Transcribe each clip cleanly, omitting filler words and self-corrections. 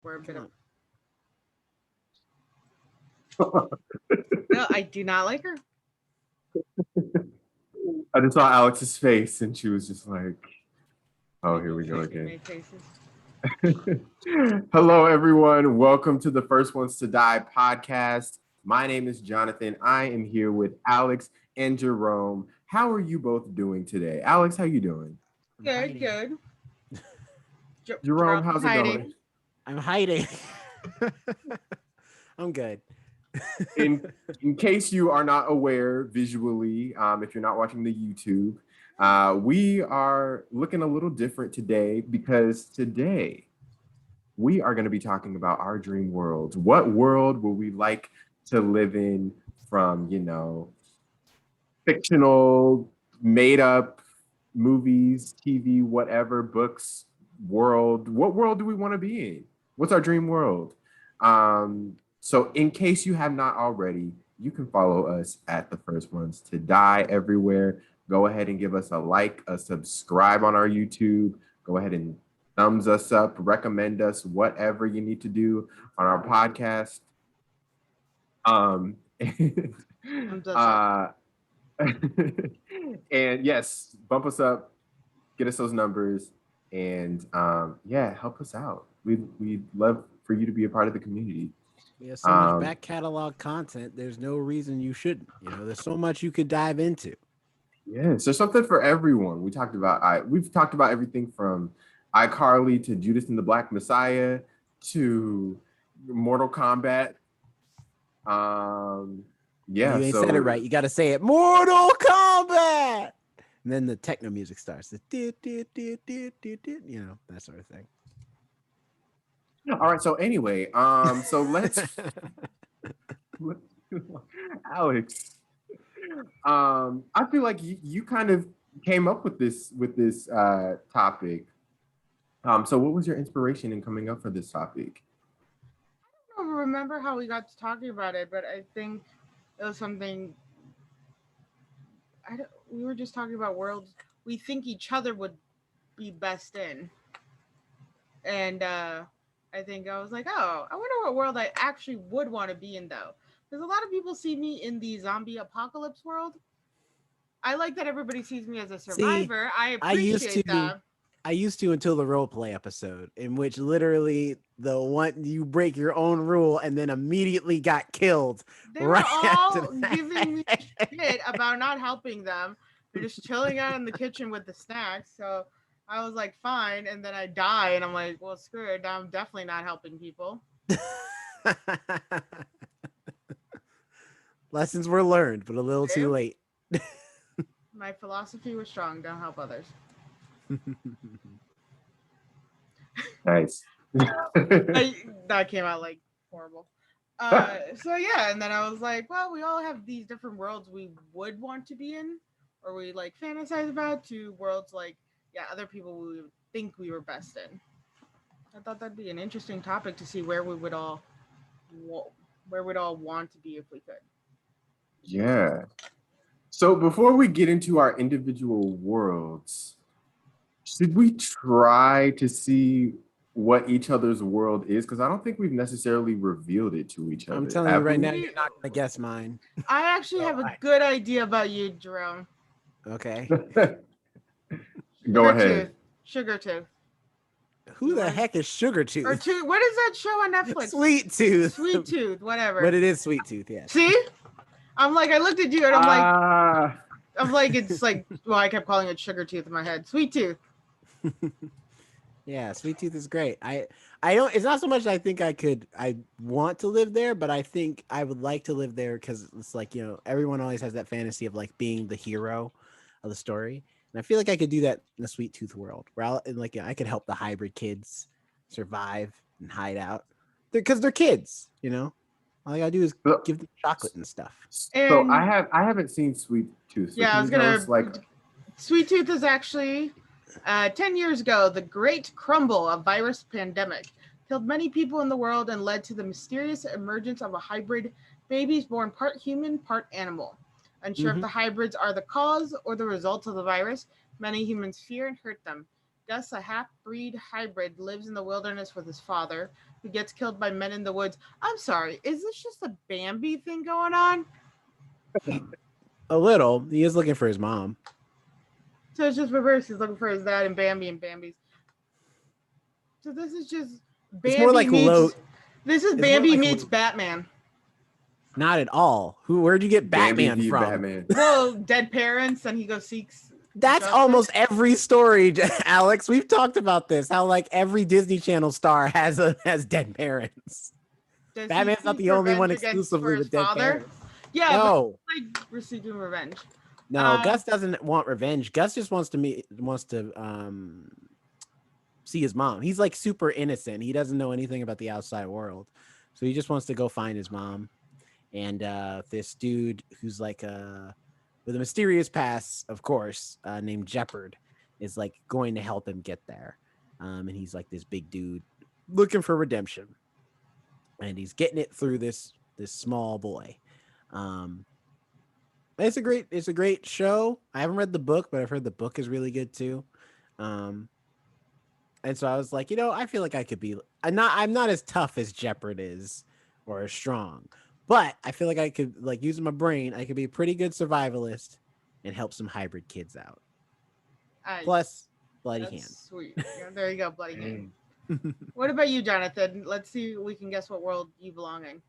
We're a bit of. Come No, I do not like her. I just saw Alex's face and she was just like, oh, here we go She again. made faces. Hello, everyone. Welcome to the First Ones to Die podcast. My name is Jonathan. I am here with Alex and Jerome. How are you both doing today? Alex, how you doing? Good, good. Jerome, how's it hiding. going? I'm hiding. I'm good. In case you are not aware visually, if you're not watching the YouTube, we are looking a little different today because today we are going to be talking about our dream worlds. What world would we like to live in from, fictional, made up movies, TV, whatever, books, world? What world do we want to be in? What's our dream world? So in case you have not already, you can follow us at the First Ones to Die everywhere. Go ahead and give us a like, a subscribe on our YouTube. Go ahead and thumbs us up, recommend us, whatever you need to do on our podcast. And yes, bump us up, get us those numbers, and help us out. We'd love for you to be a part of the community. We have so much back catalog content. There's no reason you shouldn't. There's so much you could dive into. Yes, there's something for everyone. We've talked about everything from iCarly to Judas and the Black Messiah to Mortal Kombat. You ain't said it right. You got to say it. Mortal Kombat. And then the techno music starts. The that sort of thing. All right. So anyway, so let's Alex. I feel like you kind of came up with this topic. So what was your inspiration in coming up for this topic? I don't remember how we got to talking about it, but I think it was something. We were just talking about worlds we think each other would be best in, and I think I was like, oh, I wonder what world I actually would want to be in, though, because a lot of people see me in the zombie apocalypse world. I like that everybody sees me as a survivor. I appreciate that. I used to until the role play episode, in which literally you break your own rule and then immediately got killed. They were all giving me shit about not helping them. They're just chilling out in the kitchen with the snacks. So I was like, fine. And then I die, and I'm like, well, screw it. I'm definitely not helping people. Lessons were learned, but a little too late. My philosophy was strong. Don't help others. Nice. That came out like horrible. So yeah, and then I was like, well, we all have these different worlds we would want to be in, or we like fantasize about, to worlds like, yeah, other people we would think we were best in. I thought that'd be an interesting topic to see where we'd all want to be if we could. Yeah. So before we get into our individual worlds, should we try to see what each other's world is? Because I don't think we've necessarily revealed it to each other. I'm telling you right now, you're not going to guess mine. I actually have a good idea about you, Jerome. Okay. Go ahead. Sugar Tooth. Who the heck is Sugar Tooth? What is that show on Netflix? Sweet Tooth. Sweet Tooth, whatever. But it is Sweet Tooth, yeah. See? I'm like, I looked at you and I'm like, it's like, well, I kept calling it Sugar Tooth in my head. Sweet Tooth. Yeah, Sweet Tooth is great. I don't. It's not so much I think I want to live there, but I think I would like to live there because it's like, everyone always has that fantasy of like being the hero of the story, and I feel like I could do that in the Sweet Tooth world, where I could help the hybrid kids survive and hide out, because they're kids, All I gotta do is give them chocolate and stuff. So I haven't seen Sweet Tooth. So yeah, I was gonna. Sweet Tooth is actually 10 years ago. The Great Crumble, a virus pandemic, killed many people in the world and led to the mysterious emergence of a hybrid babies born part human, part animal. Unsure if the hybrids are the cause or the result of the virus, many humans fear and hurt them. Gus, a half-breed hybrid, lives in the wilderness with his father, who gets killed by men in the woods. I'm sorry, is this just a Bambi thing going on? A little. He is looking for his mom. So it's just reverse. He's looking for his dad and Bambi and Bambi's. So this is just It's more Bambi like meets. This is it's more Bambi like meets Batman. Not at all. Where'd you get Bambi Batman v from? Batman. Well, dead parents, and he goes seeks. That's justice. almost every story, Alex. We've talked about this. How like every Disney Channel star has dead parents. Does he Batman's not seek the only one revenge against exclusively for his with dead father? parents. Yeah, No, but like receiving revenge. no. Gus doesn't want revenge. Gus just wants to see his mom. He's like super innocent. He doesn't know anything about the outside world, so he just wants to go find his mom. And this dude who's like with a mysterious past, of course, named Jeopard, is like going to help him get there. And he's like this big dude looking for redemption, and he's getting it through this small boy. It's a great show. I haven't read the book, but I've heard the book is really good too. And so I was like, I feel like I could be. I'm not as tough as Jeopard is, or as strong. But I feel like I could, like, using my brain, I could be a pretty good survivalist and help some hybrid kids out. Plus, bloody hand. Sweet. Yeah, there you go, bloody hand. What about you, Jonathan? Let's see if we can guess what world you belong in.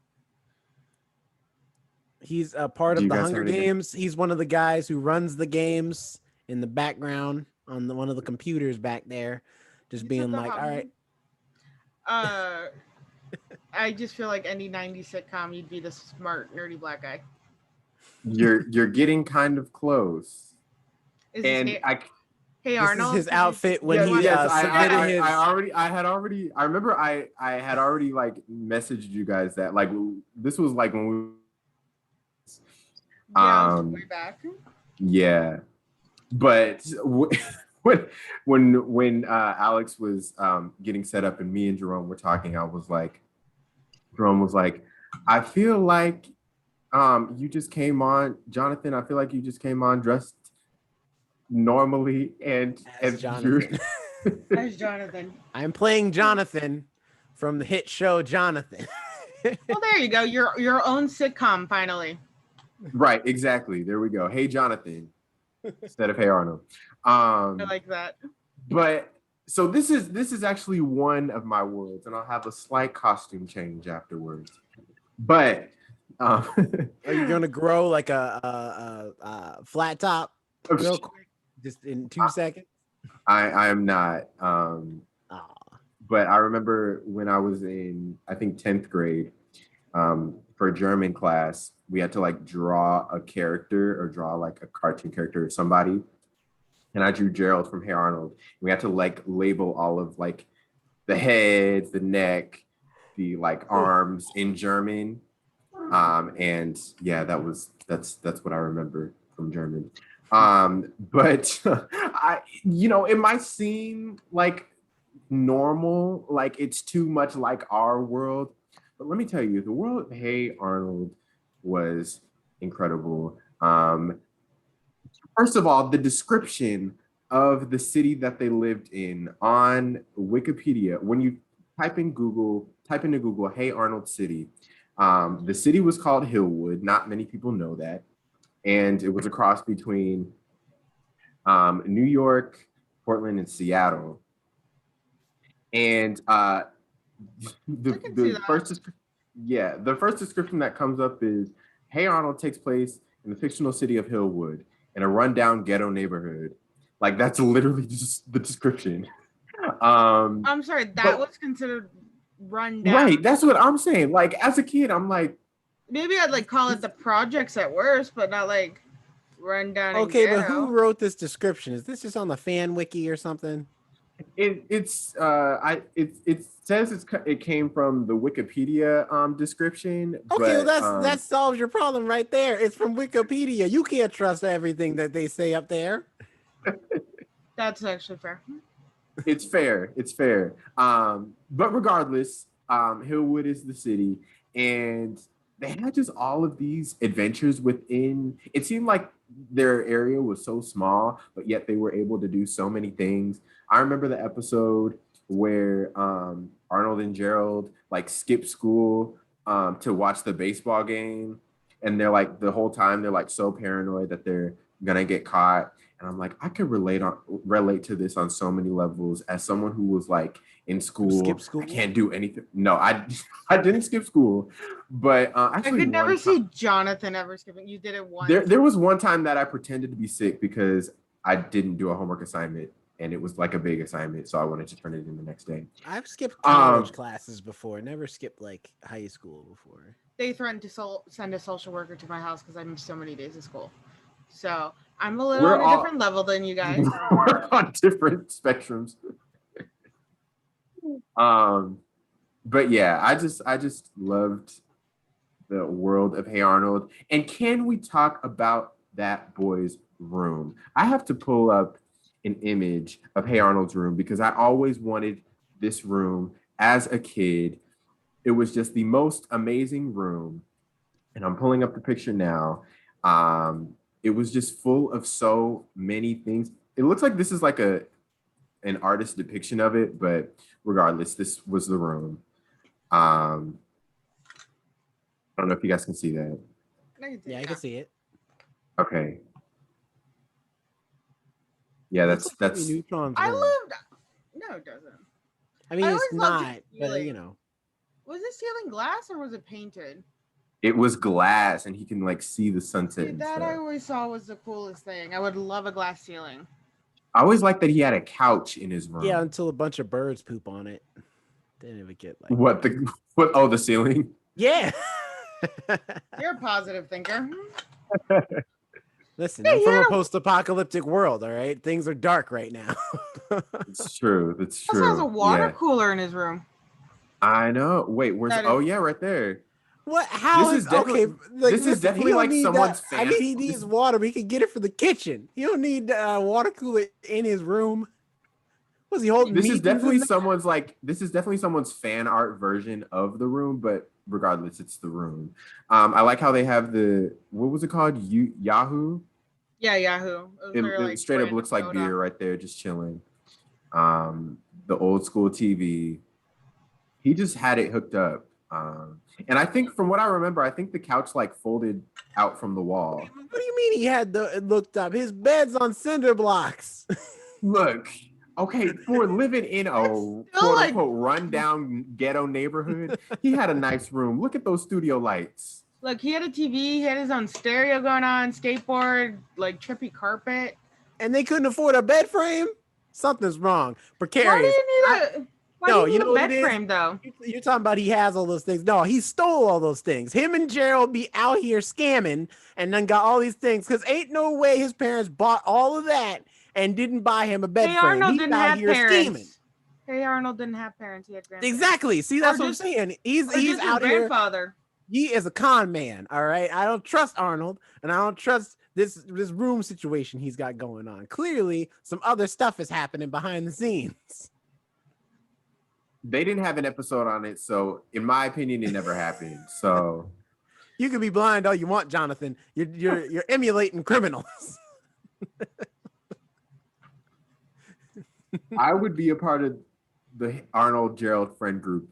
He's a part of the Hunger Games. He's one of the guys who runs the games in the background on one of the computers back there, just being like, all right. I just feel like any 90s sitcom, you'd be the smart, nerdy black guy. You're getting kind of close. Hey This Arnold, is his outfit when he yes, submitted his. I remember I had already like messaged you guys that like this was like when we. Way back. Yeah, but when Alex was getting set up and me and Jerome were talking, Jerome was like, I feel like you just came on, Jonathan. I feel like you just came on dressed normally and as Jonathan. As Jonathan. I'm playing Jonathan from the hit show Jonathan. Well, there you go. Your own sitcom finally. Right, exactly. There we go. Hey Jonathan, instead of Hey Arnold. I like that. But so this is actually one of my worlds, and I'll have a slight costume change afterwards. But are you gonna grow like a flat top real quick, just in 2 seconds? I am not. But I remember when I was in, I think 10th grade, for German class, we had to like draw a character or draw like a cartoon character of somebody. And I drew Gerald from Hey Arnold. We had to like label all of like the head, the neck, the like arms in German. And yeah, that's what I remember from German. But it might seem like normal, like it's too much like our world. But let me tell you, the world of Hey Arnold was incredible. First of all, the description of the city that they lived in on Wikipedia, when you type into Google, Hey Arnold City, the city was called Hillwood. Not many people know that. And it was a cross between New York, Portland, and Seattle. And the first description that comes up is Hey Arnold takes place in the fictional city of Hillwood in a rundown ghetto neighborhood. Like that's literally just the description. I'm sorry, was considered rundown. Right, that's what I'm saying. Like as a kid, I'm like, maybe I'd like call it the projects at worst, but not like rundown. Okay, but who wrote this description? Is this just on the fan wiki or something? It says it came from the Wikipedia description. Okay, but, well that solves your problem right there. It's from Wikipedia. You can't trust everything that they say up there. That's actually fair. It's fair. But regardless, Hillwood is the city, and they had just all of these adventures within. It seemed like their area was so small, but yet they were able to do so many things. I remember the episode where Arnold and Gerald like skip school to watch the baseball game, and they're like the whole time they're like so paranoid that they're gonna get caught. And I'm like, I could relate to this on so many levels as someone who was like in school. Skip school? I can't do anything. No, I didn't skip school, but actually I could never see Jonathan ever skipping. You did it once. There was one time that I pretended to be sick because I didn't do a homework assignment, and it was like a big assignment, so I wanted to turn it in the next day. I've skipped college classes before, never skipped like high school before. They threatened to send a social worker to my house because I missed so many days of school. So I'm a little on a different level than you guys. We're on different spectrums. But yeah, I just loved the world of Hey Arnold. And can we talk about that boy's room? I have to pull up an image of Hey Arnold's room because I always wanted this room as a kid. It was just the most amazing room. And I'm pulling up the picture now. It was just full of so many things. It looks like this is like an artist depiction of it, but regardless, this was the room. I don't know if you guys can see that. Yeah, I can see it. Okay. Yeah, that's. Neutron's I room. lived. No, it doesn't. I mean, it's not, but like, you know. Was it ceiling glass or was it painted? It was glass, and he can like see the sunset. Dude, that I always saw was the coolest thing. I would love a glass ceiling. I always liked that he had a couch in his room. Yeah, until a bunch of birds poop on it. Then it would get like what? Oh, the ceiling. Yeah. You're a positive thinker. Listen, I'm from a post-apocalyptic world, all right? Things are dark right now. It's true. That's true. Also has a water cooler in his room. I know. Wait, where's yeah, right there. What? How this is okay? Like, this is definitely like someone's fan. I mean, he needs water, but he can get it for the kitchen. He don't need a water cooler in his room. Was he holding? This is definitely someone's fan art version of the room, but regardless, it's the room. I like how they have what was it called? Yahoo. Yeah, Yahoo. It straight up looks like beer right there, just chilling. The old school TV. He just had it hooked up. And I think from what I remember, I think the couch like folded out from the wall. What do you mean he had it looked up? His bed's on cinder blocks. Look, okay, for living in a quote unquote rundown ghetto neighborhood, he had a nice room. Look at those studio lights. Look, he had a TV, he had his own stereo going on, skateboard, like trippy carpet. And they couldn't afford a bed frame? Something's wrong. Precarious. Why do you need no, you know what bed frame though? You're talking about he has all those things. No, he stole all those things. Him and Gerald be out here scamming and then got all these things because ain't no way his parents bought all of that and didn't buy him a bed frame. Arnold didn't have parents. Scheming. Hey, Arnold didn't have parents. He had grandparents. Exactly. See, that's what I'm saying. He's out here. Grandfather. He is a con man. All right. I don't trust Arnold, and I don't trust this room situation he's got going on. Clearly, some other stuff is happening behind the scenes. They didn't have an episode on it, so in my opinion, it never happened. So you can be blind all you want, Jonathan. You're emulating criminals. I would be a part of the Arnold Gerald friend group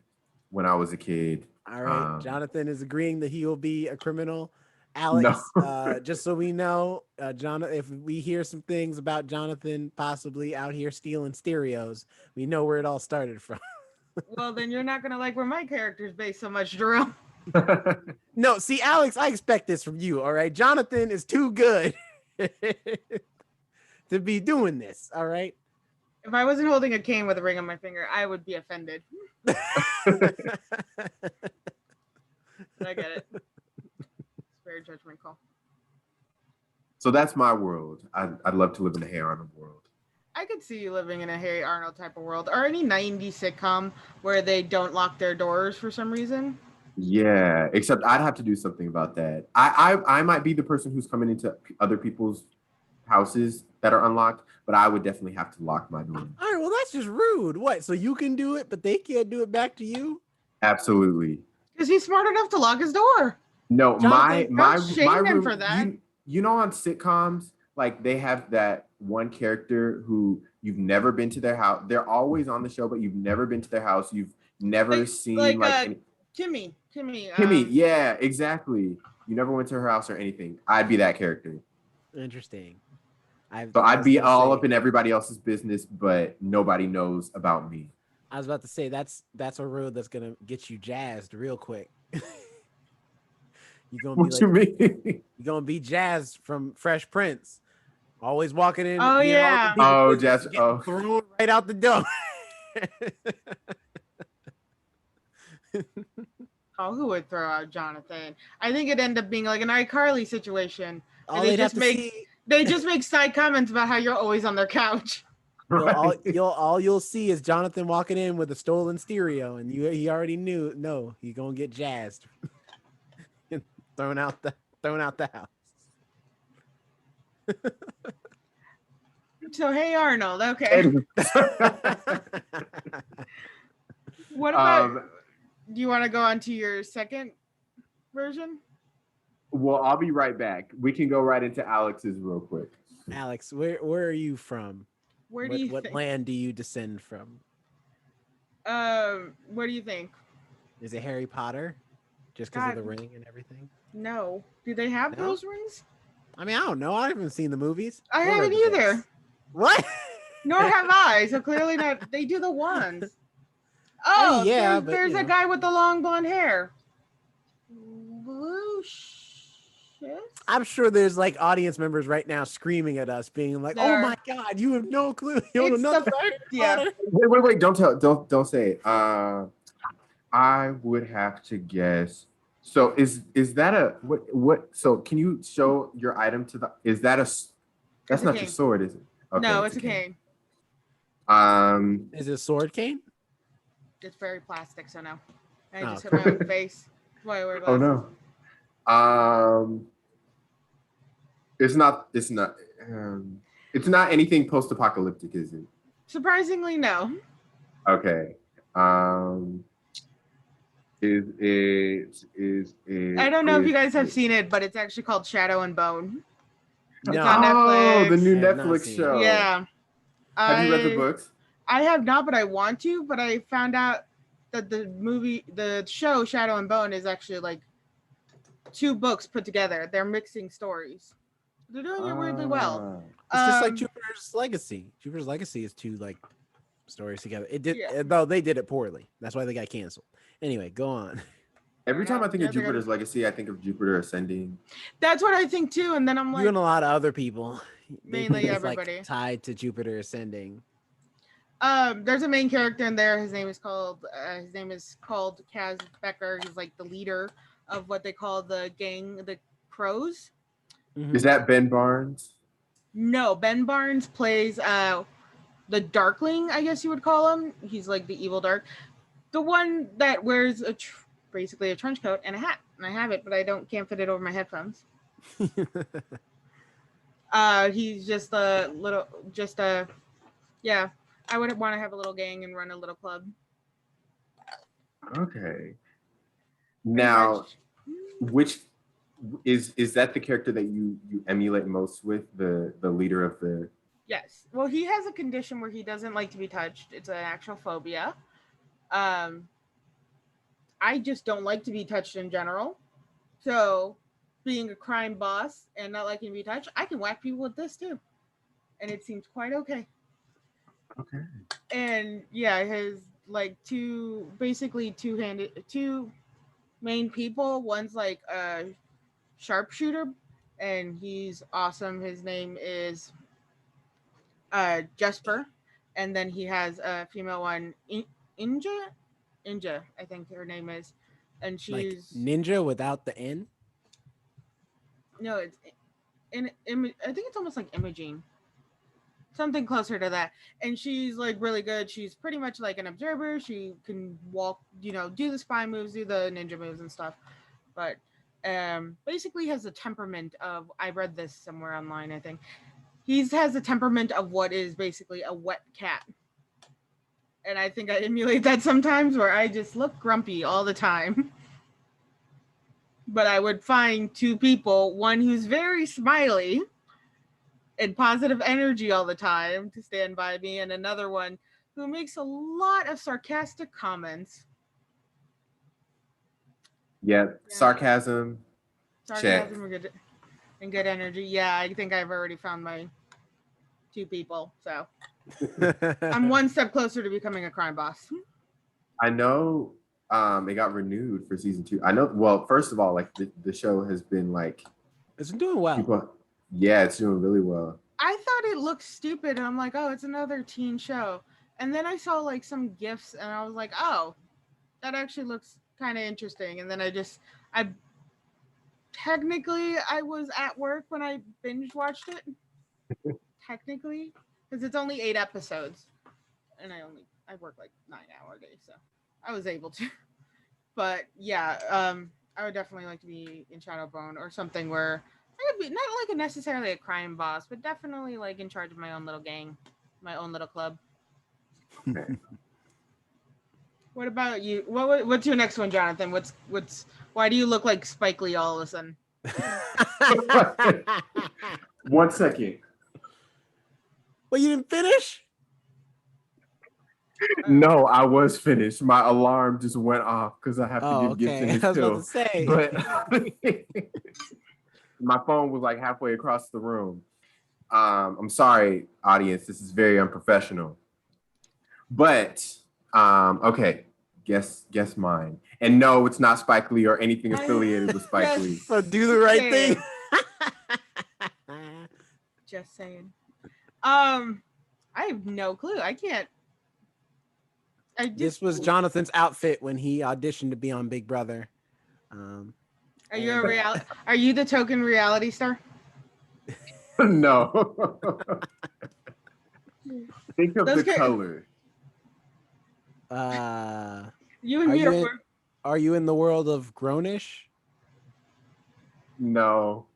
when I was a kid. All right, Jonathan is agreeing that he will be a criminal. Alex, no. Just so we know, Jonathan, if we hear some things about Jonathan possibly out here stealing stereos, we know where it all started from. Well, then you're not going to like where my character's based so much, Jerome. No, see, Alex, I expect this from you, all right? Jonathan is too good to be doing this, all right? If I wasn't holding a cane with a ring on my finger, I would be offended. But I get it. It's very judgmental. So that's my world. I'd love to live in a Hey Arnold world. I could see you living in a Hey Arnold type of world, or any 90s sitcom where they don't lock their doors for some reason. Yeah, except I'd have to do something about that. I might be the person who's coming into other people's houses that are unlocked, but I would definitely have to lock my door. All right, well, that's just rude. What? So you can do it, but they can't do it back to you? Absolutely. Because he's smart enough to lock his door. No, Jonathan, my don't shame my him room. for that. You know, on sitcoms, like they have that one character who you've never been to their house. They're always on the show, but you've never been to their house. You've never seen like Kimmy. Kimmy. Yeah, exactly. You never went to her house or anything. I'd be that character. Interesting. So I I'd was be gonna all say- up in everybody else's business, but nobody knows about me. I was about to say that's a road that's gonna get you jazzed real quick. You're gonna be What you like mean? you're gonna be jazzed from Fresh Prince. Always walking in, Oh, being all yeah. the people's Oh, business, Jazz. getting Oh, thrown right out the door. Oh, who would throw out Jonathan? I think it'd end up being like an iCarly situation. All they'd have to see, They just make side comments about how you're always on their couch. right. you'll see is Jonathan walking in with a stolen stereo, and he already knew. No, you're gonna get jazzed, thrown out the house. So hey Arnold, okay. What about do you want to go on to your second version? Well, I'll be right back. We can go right into Alex's real quick. Alex, where are you from? Where do you what think? land do you descend from? What do you think? Is it Harry Potter? Just because of God. the ring and everything? No. Do they have No? those rings? I mean, I don't know. I haven't seen the movies. I Or read haven't the either. books. What? Nor have I. So clearly not. They do the ones. I Oh, mean, yeah, but, there's you a know. guy with the long blonde hair. Lucius? I'm sure there's like audience members right now screaming at us, being like, "Oh There. my god, you have no clue! You don't It's know the- nothing about Harry yeah. Potter." Wait! Don't say it. I would have to guess. So is that a what? So can you show your item to the? Is that a? That's It's a not cane. your sword, is it? Okay, No, it's a cane. Is it a sword cane? It's very plastic, so no. I Oh, just hit my own face. That's why I wear Oh glasses. no. It's not. It's not. It's not anything post-apocalyptic, is it? Surprisingly, no. Okay. Is it? I don't know if you guys have seen it, but it's actually called Shadow and Bone. No. It's on Oh, the Netflix. new I have not Netflix seen it. show. Yeah. Have you read the books? I have not, but I want to. But I found out that the show Shadow and Bone is actually like 2 books put together. They're mixing stories. They're doing it weirdly well. It's just like Jupiter's Legacy. Jupiter's Legacy is 2 like stories together. It did, Yeah. though they did it poorly. That's why they got canceled. Anyway, go on. Every time I think Yeah, of they're Jupiter's Legacy, I think of Jupiter Ascending. That's what I think too. And then I'm like, You and a lot of other people. They Mainly think it's, like, everybody. tied to Jupiter ascending. there's a main character in there. His name is called Kaz Becker. He's like the leader of what they call the gang, the Crows. Mhm. Is that Ben Barnes? No, Ben Barnes plays the Darkling, I guess you would call him. He's like the evil dark, the one that wears basically a trench coat and a hat. And I have it, but I can't fit it over my headphones. He's just yeah. I would want to have a little gang and run a little club. Okay. Now, which is that the character that you emulate most with, the leader of the? Yes. Well, he has a condition where he doesn't like to be touched. It's an actual phobia. I just don't like to be touched in general. So, being a crime boss and not liking to be touched, I can whack people with this too, and it seems quite okay. Okay. And yeah, his like two main people. One's like a sharpshooter, and he's awesome. His name is Jesper, and then he has a female one, Inja, I think her name is, and Like she's ninja without the N. no, it's I think it's almost like Imogene, something closer to that. And she's like really good. She's pretty much like an observer. She can walk, do the spy moves, do the ninja moves and stuff. But basically has a temperament of, I read this somewhere online, I think. He has a temperament of what is basically a wet cat. And I think I emulate that sometimes, where I just look grumpy all the time. but I would find two people, one who's very smiley and positive energy all the time to stand by me, and another one who makes a lot of sarcastic comments. Yep. Yeah. Sarcasm. Sarcasm and good energy. Yeah, I think I've already found my two people. So I'm one step closer to becoming a crime boss. I know it got renewed for season 2. I know, well, first of all, like the show has been like It's doing well. Yeah, it's doing really well. I thought it looked stupid, and I'm like, oh, it's another teen show. And then I saw like some gifs, and I was like, oh, that actually looks kind of interesting. And then I technically I was at work when I binge watched it. Technically, because it's only 8 episodes, and I work like 9-hour days, so I was able to. But yeah, I would definitely like to be in Shadowbone or something where I would be not like necessarily a crime boss, but definitely like in charge of my own little gang, my own little club. Okay. What about you? What's your next one, Jonathan? Why do you look like Spike Lee all of a sudden? 1 second. Well, you didn't finish? No, I was finished. My alarm just went off because I have to give gifts in his I was pill. about to say. But my phone was like halfway across the room. I'm sorry, audience. This is very unprofessional. But okay, guess mine. And no, it's not Spike Lee or anything affiliated with Spike Lee. So do the right thing. Just saying. I have no clue. I can't. This was Jonathan's outfit when he auditioned to be on Big Brother. Are you Are you the token reality star? No. Think of the color. You and me are you in the world of Grownish? No.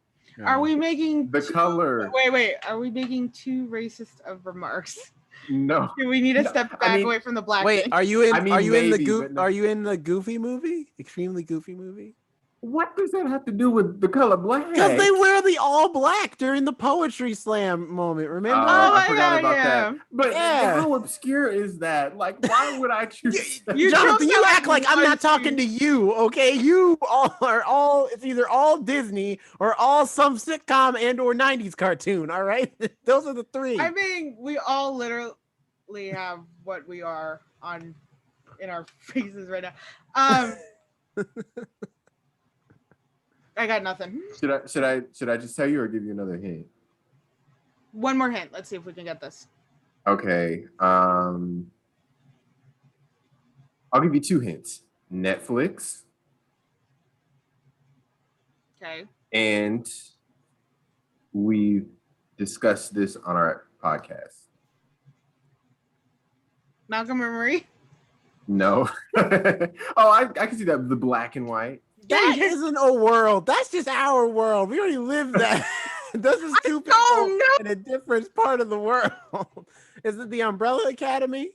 Are we making the color? Wait. Are we making too racist of remarks? No. Do we need to step back away from the black? Wait, thing? are you in? Are you in the no. Are you in the Goofy movie? Extremely Goofy movie? What does that have to do with the color black? Because they wear the all black during the poetry slam moment. Remember? I forgot about that. But how obscure is that? Like, why would I choose? Jonathan, you act like I'm not talking to you. Okay, you are all. It's either all Disney or all some sitcom and or '90s cartoon. All right, those are the three. I mean, we all literally have what we are in our faces right now. I got nothing. Should I just tell you or give you another hint? One more hint. Let's see if we can get this. Okay. I'll give you 2 hints. Netflix. Okay. And we discussed this on our podcast. Malcolm and Marie? No. I can see that, the black and white. That isn't a world. That's just our world. We already live that. This is two people in a different part of the world. Is it the Umbrella Academy?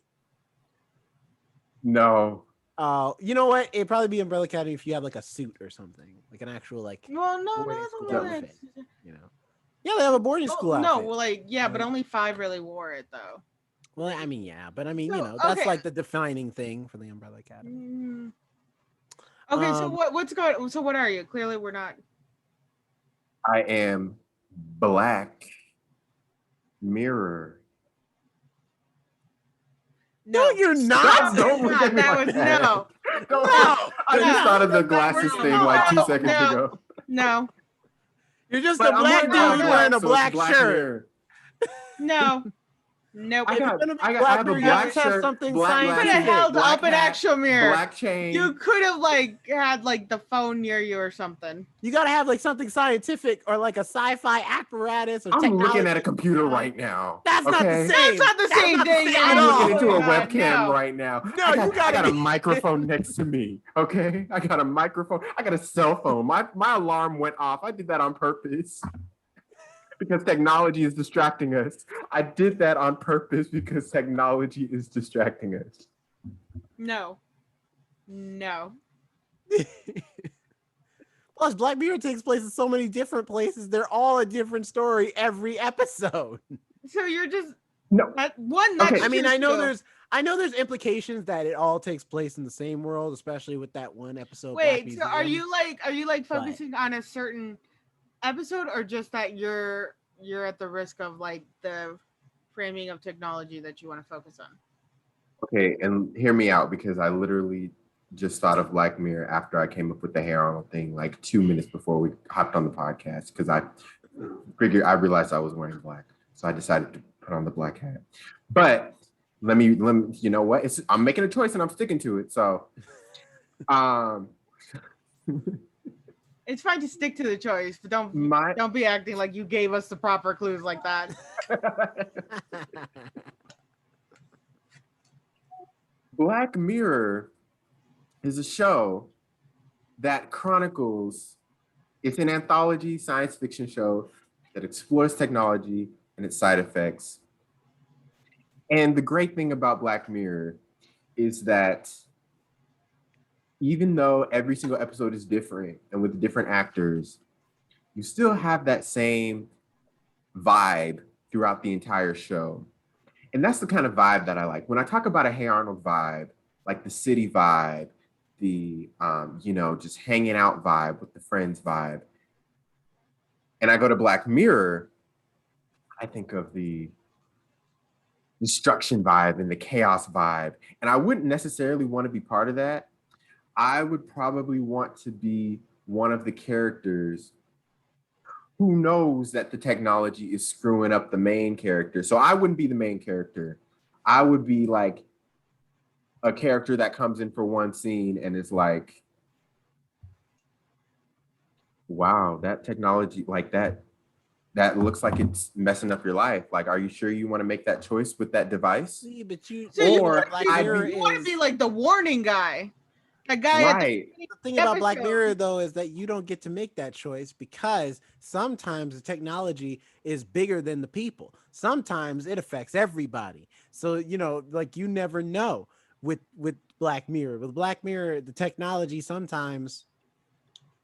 No. You know what? It'd probably be Umbrella Academy if you had like a suit or something, like an actual like. Well, no, outfit, you know. Yeah, they have a boarding school outfit. No, well, like but only 5 really wore it though. Well, I mean, yeah, but I mean, that's like the defining thing for the Umbrella Academy. Okay, so what's going? So what are you? Clearly, we're not. I am Black Mirror. No, you're not. Don't look at me like that. No. I just thought of the glasses thing like 2 seconds ago. No. You're just a black dude wearing a black shirt. Mirror. No. Nope. I have a black shirt. Something you could have held up an actual mirror. Black chain. You could have had the phone near you or something. You gotta have like something scientific or like a sci-fi apparatus or technology. I'm looking at a computer right now. That's not the same. That's not the same thing. I'm looking into a webcam right now. No, I got a microphone next to me. Okay, I got a microphone. I got a cell phone. My alarm went off. I did that on purpose. Because technology is distracting us. I did that on purpose because technology is distracting us. No. Well, Plus, Black Mirror takes place in so many different places. They're all a different story every episode. So you're just No. that's Okay. I mean, true, I know there's implications that it all takes place in the same world, especially with that one episode. Black Wait, so Museum. are you like But- focusing on a certain episode, or just that you're at the risk of like the framing of technology that you want to focus on? Okay, and hear me out because I literally just thought of Black Mirror after I came up with the Hey Arnold thing like 2 minutes before we hopped on the podcast because I realized I was wearing black, so I decided to put on the black hat. But let me you know what? I'm making a choice and I'm sticking to it. So, It's fine to stick to the choice, but don't be acting like you gave us the proper clues like that. Black Mirror is a show that chronicles, it's an anthology science fiction show that explores technology and its side effects. And the great thing about Black Mirror is that even though every single episode is different and with different actors, you still have that same vibe throughout the entire show. And that's the kind of vibe that I like. When I talk about a Hey Arnold vibe, like the city vibe, the just hanging out vibe with the friends vibe, and I go to Black Mirror, I think of the destruction vibe and the chaos vibe. And I wouldn't necessarily want to be part of that. I would probably want to be one of the characters who knows that the technology is screwing up the main character. So I wouldn't be the main character. I would be like a character that comes in for one scene and is like, wow, that technology, like that looks like it's messing up your life. Like, are you sure you want to make that choice with that device? See, but you want to be like the warning guy. The guy right. The thing about Black Mirror, though, is that you don't get to make that choice because sometimes the technology is bigger than the people. Sometimes it affects everybody. So, like you never know with Black Mirror. With Black Mirror, the technology sometimes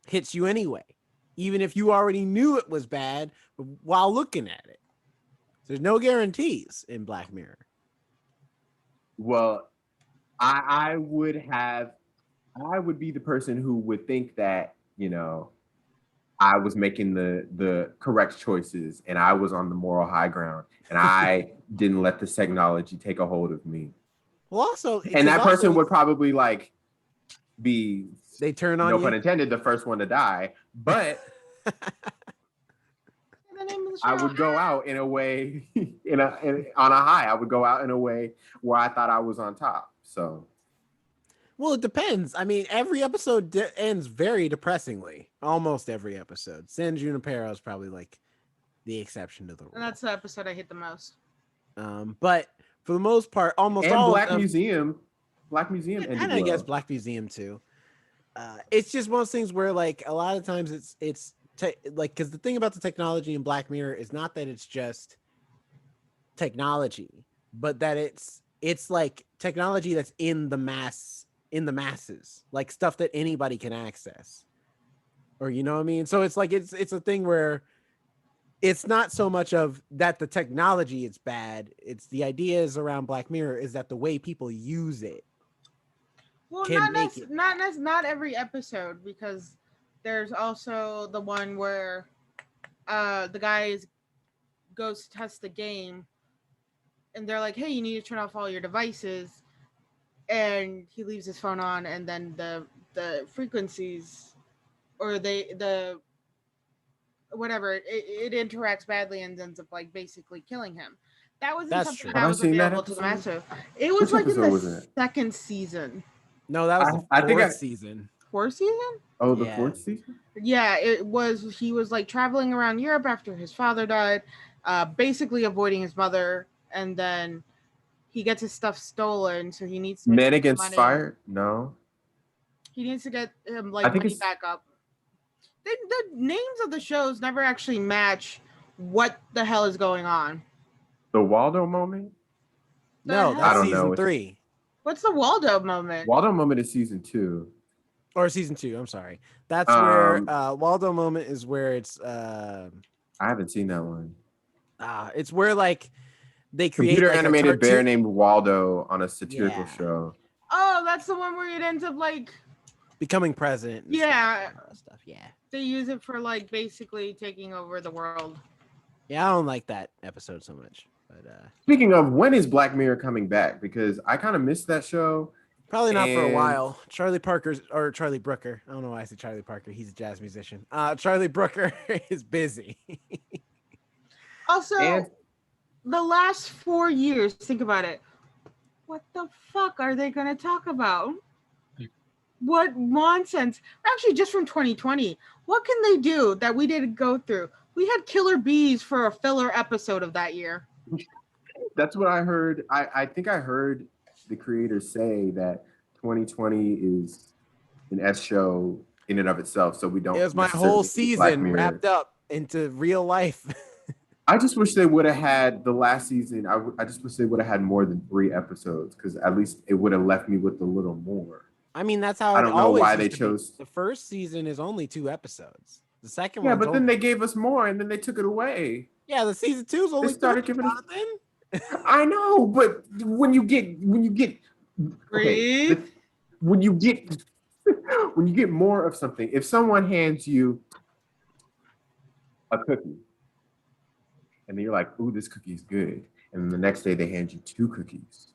hits you anyway, even if you already knew it was bad while looking at it. There's no guarantees in Black Mirror. Well, I would be the person who would think that, I was making the correct choices and I was on the moral high ground and I didn't let the technology take a hold of me. Well, also, and that person would probably like be, they turn on no you. pun intended, the first one to die. But I would go out in a way, on a high. I would go out in a way where I thought I was on top. So. Well, it depends. I mean, every episode ends very depressingly. Almost every episode. San Junipero is probably like the exception to the rule. And that's the episode I hate the most. But for the most part, almost and all Black Museum. And I guess Black Museum too. It's just one of those things where, like, a lot of times it's because the thing about the technology in Black Mirror is not that it's just technology, but that it's like technology that's in the masses, like stuff that anybody can access, or you know what I mean. So it's like it's a thing where it's not so much of that the technology is bad. It's the ideas around Black Mirror is that the way people use it. Well, not every episode, because there's also the one where the guy goes to test the game and they're like, hey, you need to turn off all your devices, and he leaves his phone on, and then the frequencies or the whatever it interacts badly and ends up like basically killing him. That wasn't something true. that was available to the massive. It was like in the second season. No, that was the fourth season. Fourth season? Oh, the fourth season? Yeah, it was. He was like traveling around Europe after his father died, basically avoiding his mother, and then he gets his stuff stolen, so he needs to Men Against Fire? No. He needs to get him money back up. The names of the shows never actually match what the hell is going on. The Waldo moment? No, that's season 3. What's the Waldo moment? Waldo moment is season 2. Or season 2. I'm sorry. That's where Um, Waldo moment is where I haven't seen that one. it's where like they create Computer like a animated bear cartoon. named Waldo on a satirical Yeah. show. Oh, that's the one where it ends up like Becoming president. And Yeah. stuff. Yeah. they use it for like basically taking over the world. Yeah, I don't like that episode so much. But Speaking of, when is Black Mirror coming back? Because I kind of missed that show. probably not for a And while. Charlie Brooker. I don't know why I say Charlie Parker. He's a jazz musician. Charlie Brooker is busy. Also, And the last 4 years, think about it. What the fuck are they going to talk about? What nonsense. Actually, just from 2020, what can they do that we didn't go through? We had killer bees for a filler episode of that year. that's what I heard. I think I heard the creators say that 2020 is an S show in and of itself, so we don't It was my necessarily whole see Black season Mirror. wrapped up into real life. I just wish they would have had the last season. I just wish they would have had more than 3 episodes, because at least it would have left me with a little more. I mean, that's how I it don't know always why used they to be. chose. The first season is only 2 episodes. The second Yeah, one's but then only... they gave us more, and then they took it away. Yeah, the season 2 is only started 3, giving us- Jonathan. I know, but when you get okay, Breathe. when you get more of something, if someone hands you a cookie and then you're like, ooh, this cookie is good, and then the next day they hand you 2 cookies,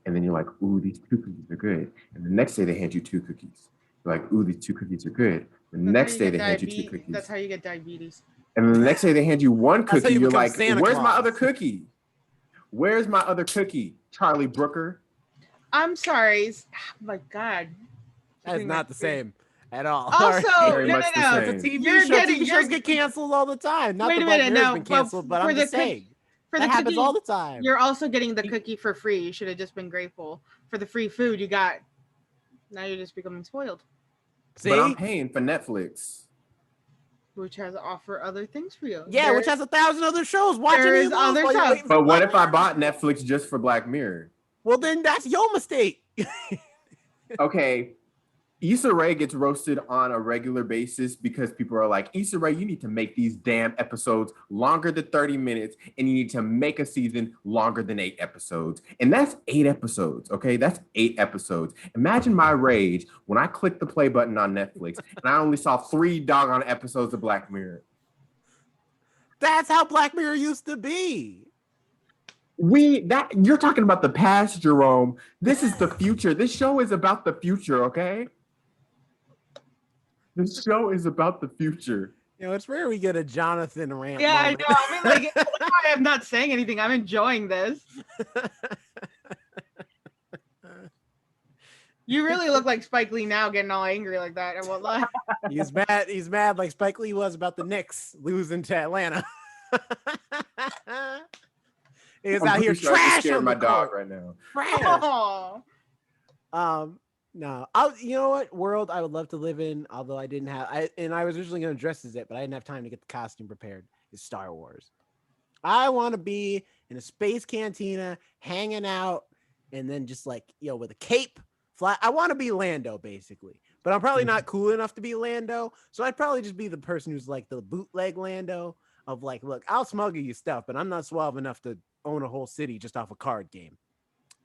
and then you're like, ooh, these 2 cookies are good, and the next day they hand you 2 cookies, you're like, ooh, these 2 cookies are good, the next day they hand you 2 cookies, That's how you get diabetes. and then the next day they hand you 1 That's how cookie, you you're become like, Santa where's my Claus." other cookie? Where's my other cookie, Charlie Brooker? I'm sorry. My God. That is not the same at all. Also, Very much the no. same. It's a TV You're show. getting- TV shows you're- get canceled all the time. Not Wait that a Black minute, Mirror's no, been but canceled, but for I'm the just cook- saying. For That the happens cookie, all the time. you're also getting the cookie for free. You should have just been grateful for the free food you got. Now you're just becoming spoiled, See? But I'm paying for Netflix. which has to offer other things for you. Yeah, which has 1,000 other shows. Watch there any is of those other while you're stuff. waiting for But what Black if I Mirror. bought Netflix just for Black Mirror? Well, then that's your mistake. Okay, Issa Rae gets roasted on a regular basis because people are like, Issa Rae, you need to make these damn episodes longer than 30 minutes, and you need to make a season longer than 8 episodes. And that's 8 episodes, okay? That's 8 episodes. Imagine my rage when I clicked the play button on Netflix and I only saw 3 doggone episodes of Black Mirror. That's how Black Mirror used to be. You're talking about the past, Jerome. This is the future. This show is about the future, okay? This show is about the future. You know, it's rare we get a Jonathan rant. Yeah, moment. I know. I mean, like, that's why I'm not saying anything. I'm enjoying this. You really look like Spike Lee now, getting all angry like that. I won't lie. He's mad. He's mad like Spike Lee was about the Knicks losing to Atlanta. He's I'm out here pretty sure I just trash scared on my the dog court. right now. Trash. Oh, No, you know what world I would love to live in, although I didn't have, I was originally going to dress as it, but I didn't have time to get the costume prepared, is Star Wars. I want to be in a space cantina, hanging out, and then just like, with a cape, fly. I want to be Lando, basically, but I'm probably not cool enough to be Lando, so I'd probably just be the person who's like the bootleg Lando of like, look, I'll smuggle you stuff, but I'm not suave enough to own a whole city just off a card game.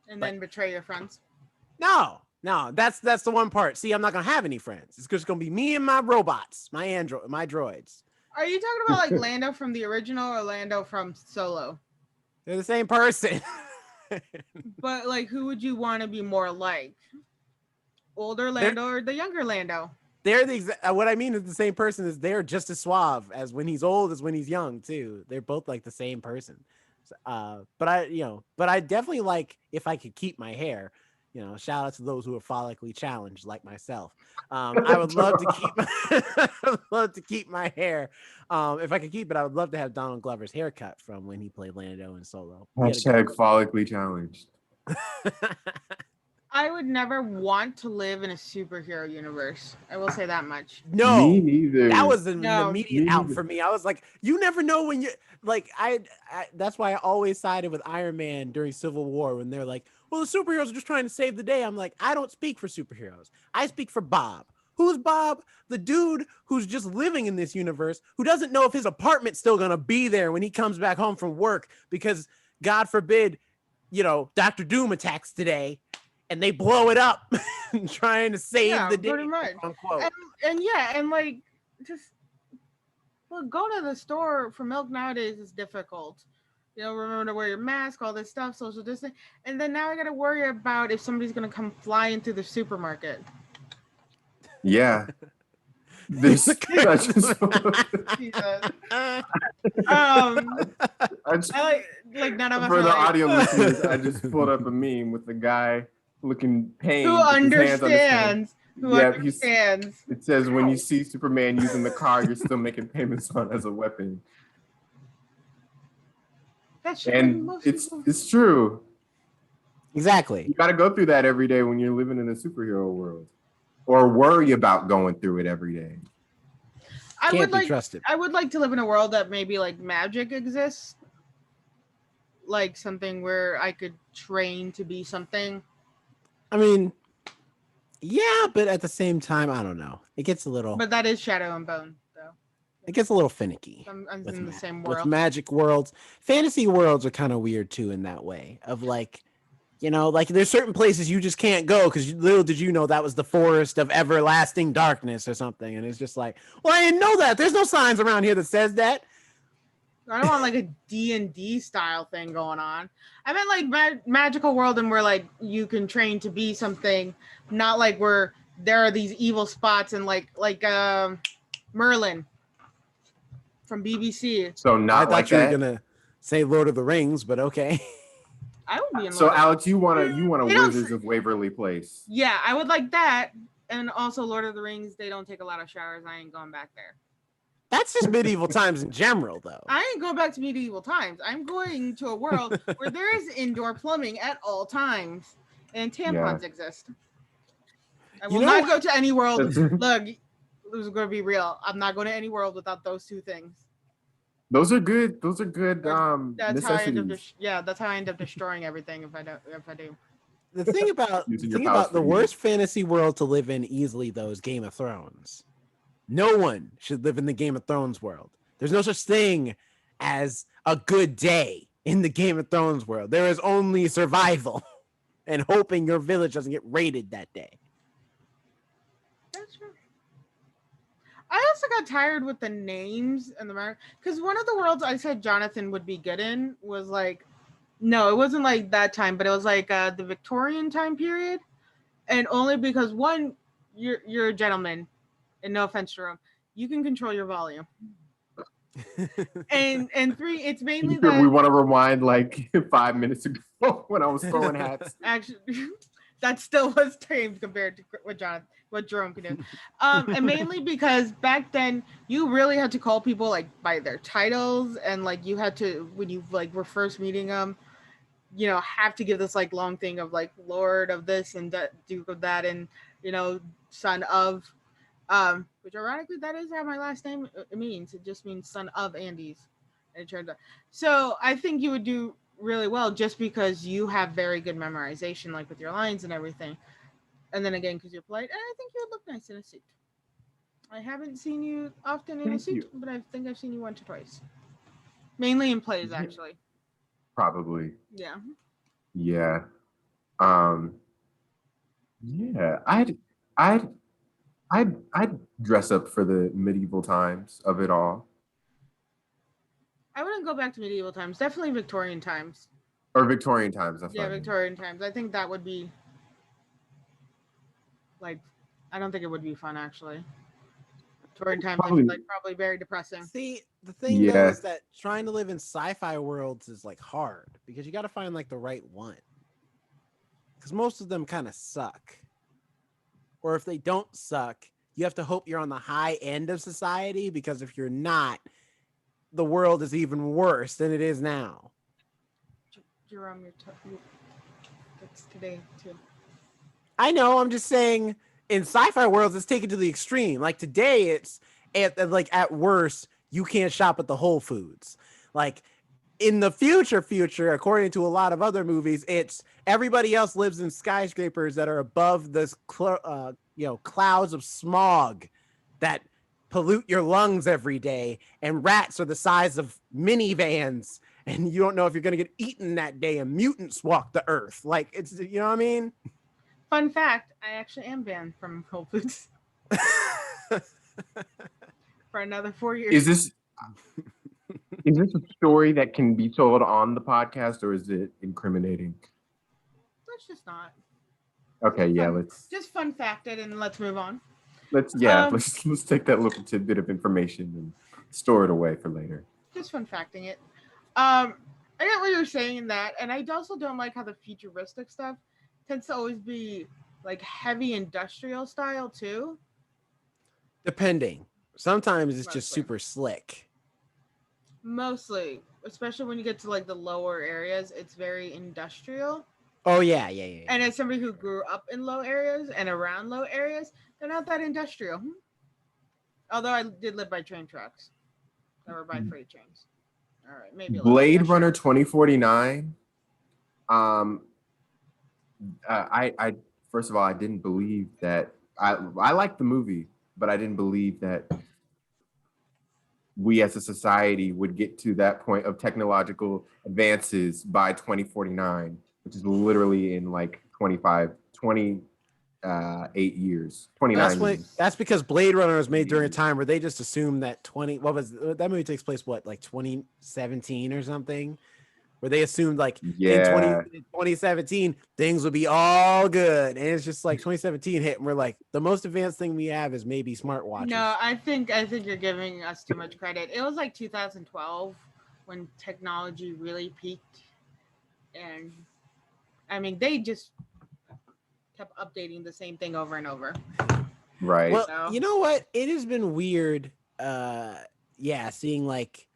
and then betray your friends. No, that's the one part. See, I'm not gonna have any friends. It's just gonna be me and my robots, my droids. Are you talking about like Lando from the original or Lando from Solo? They're the same person. But like, who would you want to be more like? Older Lando or the younger Lando? They're what I mean is the same person. Is they're just as suave as when he's old as when he's young too. They're both like the same person. But I definitely like if I could keep my hair. Shout out to those who are follically challenged like myself. I would love to keep my hair. If I could keep it, I would love to have Donald Glover's haircut from when he played Lando in Solo. Hashtag follically challenged. I would never want to live in a superhero universe. I will say that much. No, Me neither. that was an No, immediate me out neither. for me. I was like, you never know when you like. I that's why I always sided with Iron Man during Civil War when they're like, well, the superheroes are just trying to save the day. I'm like, I don't speak for superheroes. I speak for Bob, Who's Bob? The dude who's just living in this universe, who doesn't know if his apartment's still going to be there when he comes back home from work because, God forbid, Dr. Doom attacks today and they blow it up trying to save the day. Pretty much. And like, just go to the store for milk nowadays is difficult. Remember to wear your mask, all this stuff, social distance. And then now I got to worry about if somebody's going to come flying through the supermarket. Yeah. This I like none of us for the audio listeners, I just pulled up a meme with the guy looking pained. Who understands. It says when you see Superman using the car you're still making payments on as a weapon. And it's true. Exactly. You got to go through that every day when you're living in a superhero world, or worry about going through it every day. I would like to live in a world that maybe like magic exists, like something where I could train to be something. I mean, yeah, but at the same time, I don't know. It gets a little. But that is Shadow and Bone, though. It gets a little finicky. I'm in the same world. With magic worlds, fantasy worlds are kind of weird too in that way. Of like, like there's certain places you just can't go because little did you know that was the forest of everlasting darkness or something, and it's just like, well, I didn't know that. There's no signs around here that says that. I don't want like a D&D style thing going on. I meant like magical world and where like you can train to be something, not like where there are these evil spots and like Merlin from BBC. So not I like thought you that. were gonna say Lord of the Rings, but okay. I would be in. So Alex, you want a Wizards of Waverly Place? Yeah, I would like that, and also Lord of the Rings. They don't take a lot of showers. I ain't going back there. That's just medieval times in general, though. I ain't going back to medieval times. I'm going to a world where there is indoor plumbing at all times, and tampons exist. I will not go to any world. Look, this is going to be real. I'm not going to any world without those two things. Those are good. That's necessities. That's how I end up destroying everything if I do. The thing about the worst fantasy world to live in easily, though, is Game of Thrones. No one should live in the Game of Thrones world. There's no such thing as a good day in the Game of Thrones world. There is only survival and hoping your village doesn't get raided that day. That's true. I also got tired with the names and because one of the worlds I said Jonathan would be good in was like, no, it wasn't like that time, but it was like the Victorian time period, and only because one, you're a gentleman, and no offense, Jerome, you can control your volume, and three, it's mainly that we want to rewind like 5 minutes ago when I was throwing hats. Actually, that still was tame compared to what Jerome can do. And mainly because back then you really had to call people like by their titles, and like you had to, when you like were first meeting them, have to give this like long thing of like Lord of this and Duke of that, and son of, which ironically that is how my last name means. It just means son of Andes, and it turns out. So I think you would do really well just because you have very good memorization, like with your lines and everything. And then again, because you're polite, and I think you would look nice in a suit. I haven't seen you often in a suit, but I think I've seen you once or twice. Mainly in plays, actually. Probably. Yeah. Yeah. Yeah. I'd dress up for the medieval times of it all. I wouldn't go back to medieval times. Definitely Victorian times. Or Victorian times. Yeah, Victorian times. I think that would be like, I don't think it would be fun actually. Victorian times probably very depressing. See, the thing though is that trying to live in sci-fi worlds is like hard because you got to find like the right one. Because most of them kind of suck. Or if they don't suck, you have to hope you're on the high end of society, because if you're not, the world is even worse than it is now. Jerome, that's today too. I know. I'm just saying, in sci-fi worlds, it's taken to the extreme. Like today, it's at worst, you can't shop at the Whole Foods. Like in the future, according to a lot of other movies, it's everybody else lives in skyscrapers that are above the clouds of smog that pollute your lungs every day, and rats are the size of minivans, and you don't know if you're going to get eaten that day, and mutants walk the earth. Like, it's, you know what I mean? Fun fact, I actually am banned from Whole Foods for another 4 years. Is this a story that can be told on the podcast, or is it incriminating? Let's just not. Okay, yeah, let's just fun fact it and let's move on. let's take that little tidbit of information and store it away for later. Just fun facting it. I get what you're saying in that, and I also don't like how the futuristic stuff tends to always be like heavy industrial style too. Depending. Sometimes it's just super slick. Mostly, especially when you get to like the lower areas, it's very industrial. Oh yeah. And as somebody who grew up in low areas and around low areas, they're not that industrial. Although I did live by train tracks, that were by freight trains. All right, maybe Blade Runner 2049. I first of all, I didn't believe that. I liked the movie, but I didn't believe that we as a society would get to that point of technological advances by 2049, which is literally in like 28 years, 29 years. That's because Blade Runner was made during a time where they just assumed that that movie takes place, like 2017 or something, where they assumed like in 2017 things would be all good, and it's just like 2017 hit and we're like, the most advanced thing we have is maybe smartwatches. No, I think you're giving us too much credit. It was like 2012 when technology really peaked, and I mean they just kept updating the same thing over and over. Right. Well, you know what? It has been weird. Seeing like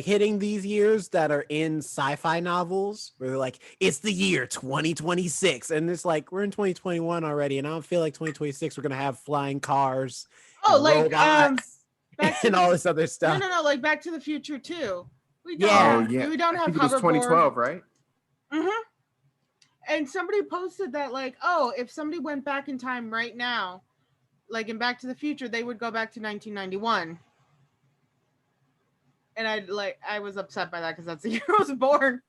hitting these years that are in sci-fi novels where they're like, it's the year 2026, and it's like we're in 2021 already, and I don't feel like 2026 we're gonna have flying cars, robots, and all this other stuff. No, like Back to the Future too. We don't have hoverboard. It was 2012, right? Mm-hmm. And somebody posted that like, oh, if somebody went back in time right now, like in Back to the Future, they would go back to 1991. And I was upset by that because that's the year I was born.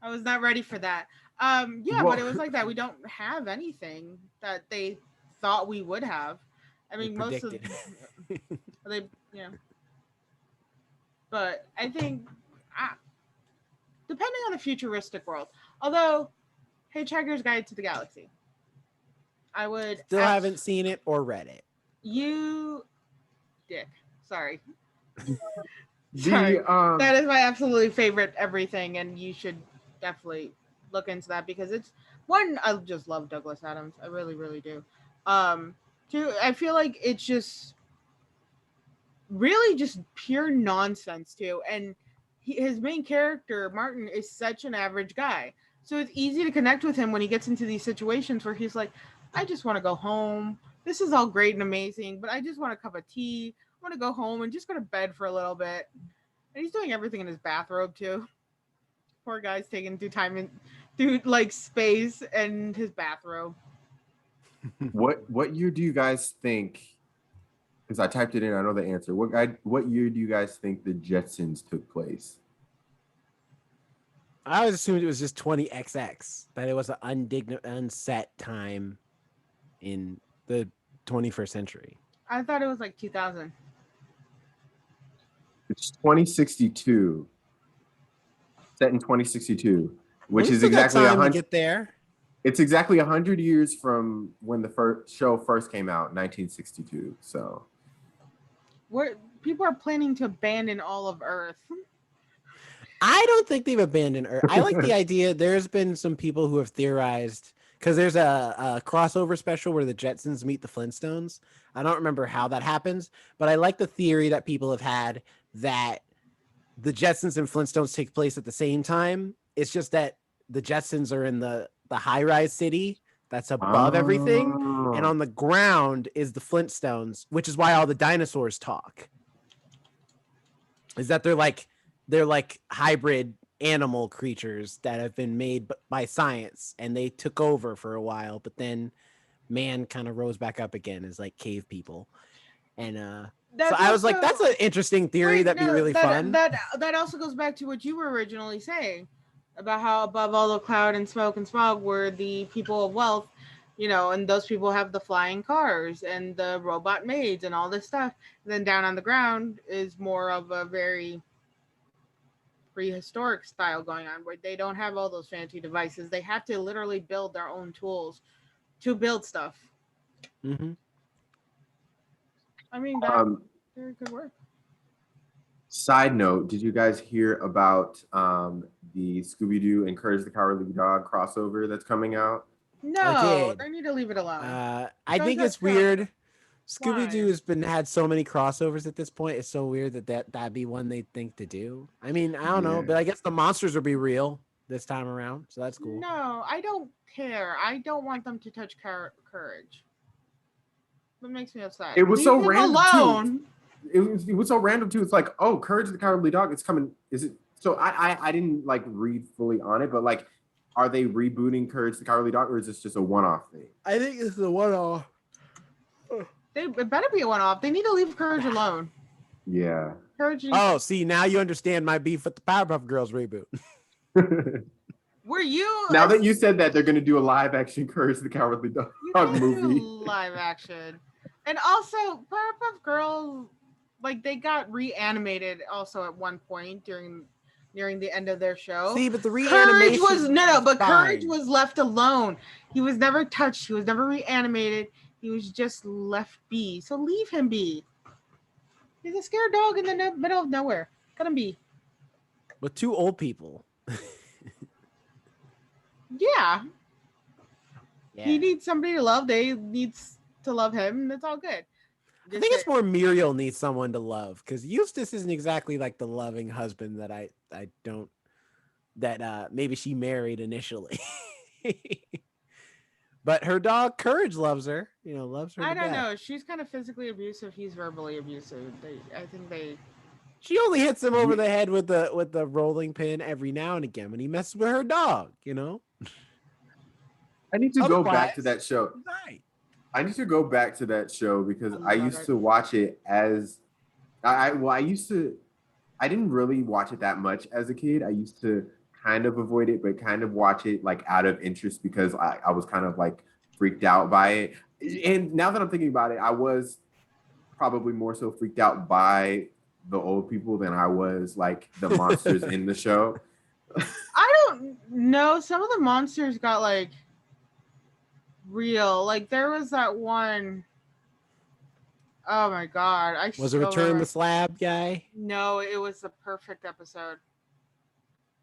I was not ready for that. But it was like that. We don't have anything that they thought we would have. I mean, most of they, But I think, depending on the futuristic world, although Hitchhiker's Guide to the Galaxy, I would haven't seen it or read it. You dick. Sorry. Sorry. That is my absolutely favorite everything, and you should definitely look into that because it's one, I just love Douglas Adams. I really, really do. Two, I feel like it's just really just pure nonsense too, and his main character Martin is such an average guy, so it's easy to connect with him when he gets into these situations where he's like, I just want to go home. This is all great and amazing, but I just want a cup of tea. I want to go home and just go to bed for a little bit. And he's doing everything in his bathrobe too. Poor guy's taking through like space and his bathrobe. What year do you guys think? Because I typed it in, I know the answer. What year do you guys think the Jetsons took place? I always assumed it was just 20XX, that it was an unset time in the 21st century. I thought it was like 2000. It's 2062. Set in 2062, which is exactly 100. Get there. It's exactly 100 years from when the show first came out, 1962. So, people are planning to abandon all of Earth. I don't think they've abandoned Earth. I like the idea. There's been some people who have theorized, because there's a crossover special where the Jetsons meet the Flintstones. I don't remember how that happens, but I like the theory that people have had that the Jetsons and Flintstones take place at the same time. It's just that the Jetsons are in the high-rise city that's above everything, and on the ground is the Flintstones, which is why all the dinosaurs talk. Is that they're like hybrid animal creatures that have been made by science, and they took over for a while, but then man kind of rose back up again as like cave people. And so That's I was like, also- that's an interesting theory. Wait, That'd be no, really fun. That also goes back to what you were originally saying about how above all the cloud and smoke and smog were the people of wealth, and those people have the flying cars and the robot maids and all this stuff. Then down on the ground is more of a very prehistoric style going on where they don't have all those fancy devices. They have to literally build their own tools to build stuff. Mm-hmm. I mean, that's very good work. Side note, did you guys hear about the Scooby-Doo and Courage the Cowardly Dog crossover that's coming out? No, they need to leave it alone. I Don't think touch it's weird. Why? Scooby-Doo has had so many crossovers at this point. It's so weird that'd be one they'd think to do. I mean, I don't know, Yeah. but I guess the monsters will be real this time around, so that's cool. No, I don't care. I don't want them to touch Courage. That makes me upset. It was Leave so him random alone. too. It was so random too. It's like, oh, Courage the Cowardly Dog, it's coming. Is it? So I didn't like read fully on it, but like, are they rebooting Courage the Cowardly Dog, or is this just a one-off thing? I think it's the one-off. It better be a one-off. They need to leave Courage alone. Yeah. Courage. Oh, see, now you understand my beef with the Powerpuff Girls reboot. Were you Now that you said that, they're gonna do a live-action Courage the Cowardly Dog movie. live action, and also Powerpuff Girls, like they got reanimated also at one point during the end of their show. See, but the Courage reanimation was but fine. Courage was left alone. He was never touched. He was never reanimated. He was just left be. So leave him be. He's a scared dog in the middle of nowhere. Let him be. with two old people. Yeah. Yeah. He needs somebody to love. They needs to love him. That's all good. I think it's more Muriel needs someone to love, because Eustace isn't exactly like the loving husband that I don't, that maybe she married initially. But her dog Courage loves her, loves her. I don't know. She's kind of physically abusive. He's verbally abusive. I think She only hits him over the head with the rolling pin every now and again when he messes with her dog, I need to go back to that show. Right. I need to go back to that show because I used to watch it as I didn't really watch it that much as a kid. I used to kind of avoid it, but kind of watch it like out of interest because I was kind of like freaked out by it. And now that I'm thinking about it, I was probably more so freaked out by the old people than I was like the monsters in the show. I don't know. Some of the monsters got like real. Like there was that one. Oh my god! Was it Return the Slab guy? No, it was the perfect episode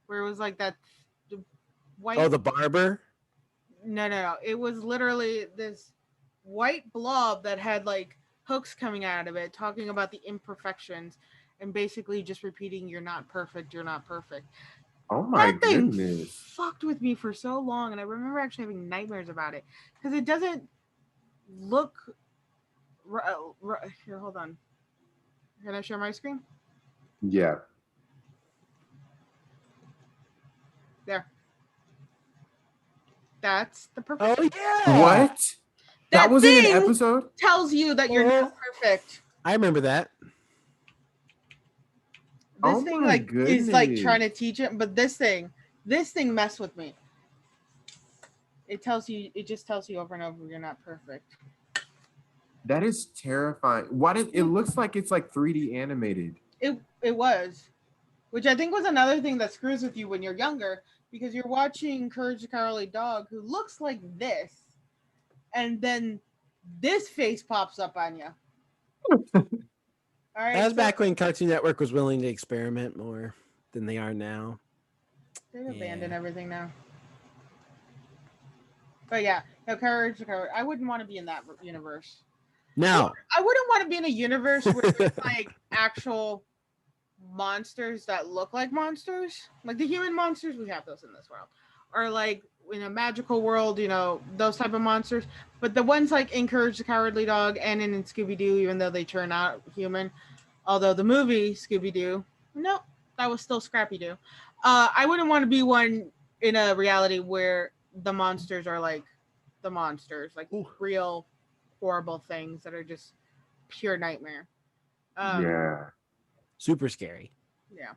where it was like that white. Oh, the barber. No. It was literally this white blob that had like hooks coming out of it, talking about the imperfections and basically just repeating, "You're not perfect. You're not perfect." Oh my that thing goodness! Fucked with me for so long, and I remember actually having nightmares about it because it doesn't look. Here, hold on. Can I share my screen? Yeah. There. That's the perfect. Oh yeah. What? That was in an episode? Tells you that you're not perfect. I remember that. This thing like is like trying to teach it, but this thing messed with me. It just tells you over and over you're not perfect. That is terrifying. It looks like it's like 3D animated. It was, which I think was another thing that screws with you when you're younger, because you're watching Courage the Cowardly Dog, who looks like this, and then this face pops up on you. All right, that was back when Cartoon Network was willing to experiment more than they are now. They've abandoned everything now. But yeah, no, Courage the Cowardly. I wouldn't want to be in that universe. No. I wouldn't want to be in a universe where there's like actual monsters that look like monsters. Like the human monsters, we have those in this world. Or like in a magical world, those type of monsters. But the ones like in Courage the Cowardly Dog and in Scooby-Doo, even though they turn out human. Although the movie Scooby-Doo, no, that was still Scrappy-Doo. I wouldn't want to be one in a reality where the monsters are like the monsters, like Ooh. real horrible things that are just pure nightmare. Yeah. Super scary. Yeah.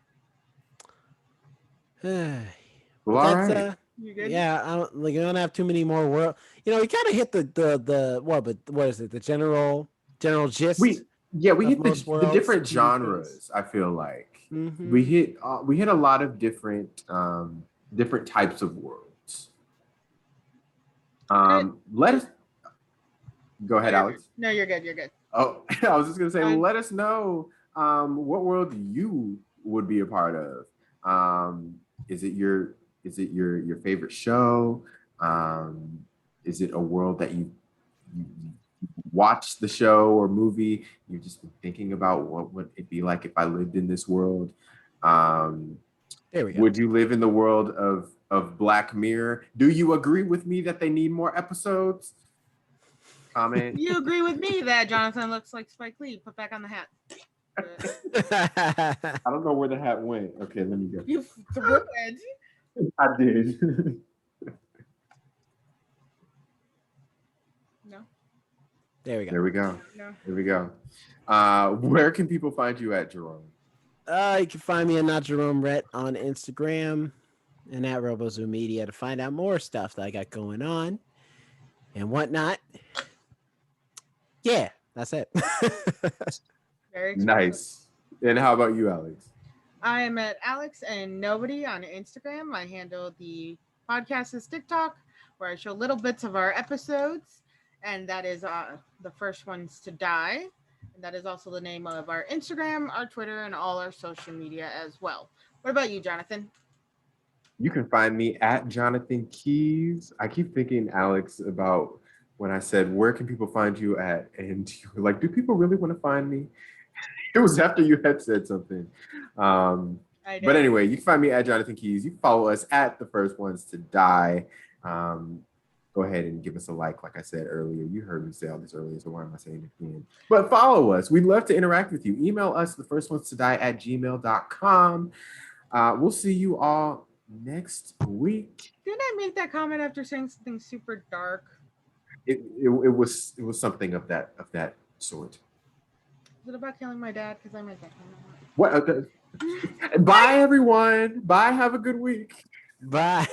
But Well, all that's right. You good? yeah. I don't have too many more world. We kind of hit the what? But what is it? The general gist We we of hit most the worlds. different TV things. genres. I feel like Mm-hmm. we hit a lot of different different types of worlds. Let us go ahead, Alex. No, you're good. You're good. Oh, I was just gonna say, Fine. let us know what world you would be a part of. Is it your favorite show? Is it a world that you watched the show or movie? You've just been thinking about what would it be like if I lived in this world? There we go. Would you live in the world of Black Mirror? Do you agree with me that they need more episodes? Comment. You agree with me that Jonathan looks like Spike Lee? Put back on the hat. I don't know where the hat went. Okay, let me go. You threw it. I did. No. There we go. There we go. No. There we go. Where can people find you at, Jerome? You can find me at Not Jerome Rhett on Instagram and at RoboZoo Media to find out more stuff that I got going on and whatnot. Yeah, that's it. Very expressive. Nice. And how about you, Alex? I am at Alex and Nobody on Instagram. I handle the podcast is TikTok, where I show little bits of our episodes, and that is the first ones to die. And that is also the name of our Instagram, our Twitter, and all our social media as well. What about you, Jonathan? You can find me at Jonathan Keys. I keep thinking, Alex, about when I said, where can people find you at? And you were like, do people really want to find me? It was after you had said something. But anyway, you can find me at Jonathan Keys. You can follow us at The First Ones to Die. Go ahead and give us a like I said earlier. You heard me say all this earlier, so why am I saying it again? But follow us. We'd love to interact with you. Email us, thefirstones2die@gmail.com. We'll see you all next week. Didn't I make that comment after saying something super dark? It was something of that sort. Is it about killing my dad? Because I made that comment. What? Bye, everyone. Bye. Have a good week. Bye.